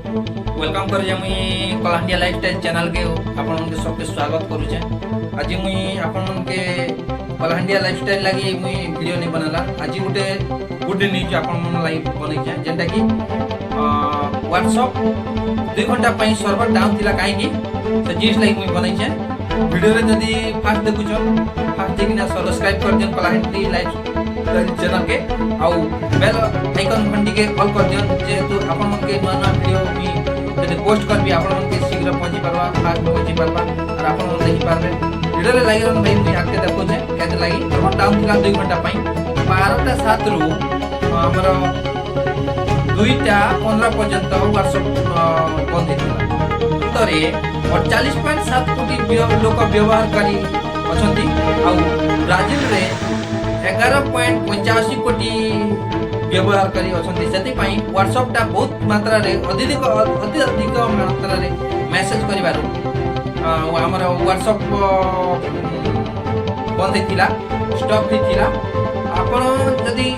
Welcome करुचे मुई कलाहांडिया lifestyle channel के आपन सबके स्वागत करुचे। आज मुई आपन के कलाहांडिया लाइफस्टाइल लगी मुई वीडियो नहीं बनाला। आज गोटे गुड न्यूज आपन मन लाइव बनैछे जेंटा कि व्हाट्सएप 2 घंटा पई सर्वर डाउन थिला काहे कि से जिस लाइक मुई बनैछे। वीडियो रे जदी फास्ट देखुछो फास्ट देखिना सब्सक्राइब कर दियन कलाहांडिया लाइफस्टाइल चैनल के आउ बेल आइकन घंटी के ऑल कर दियन जेतु आपन मन के नया वीडियो मी जदि पोस्ट करबी आपन मन के शीघ्र पहुंची परबा फास्ट पहुंची परबा और आपन मन देखि पारबे। वीडियो रे लागि रन भाई मुई आके देखो जे केते लागि सर्वर डाउन थिला 2 घंटा पई 12टा 7 रु हमर 2टा 15 पर्यंत व्हाट्सएप बंद थिला। तरे 48.7 कोटी लोक व्यवहार करी अछंती आ ब्राजिल रे 11.85 कोटी व्यवहार करी अछंती। सेति पई व्हाट्सएप टा बहुत मात्रा रे अधिक मात्रा रे मेसेज करिबारो हमर व्हाट्सएप बंद थिला स्टॉप भी थिला। आपण जदी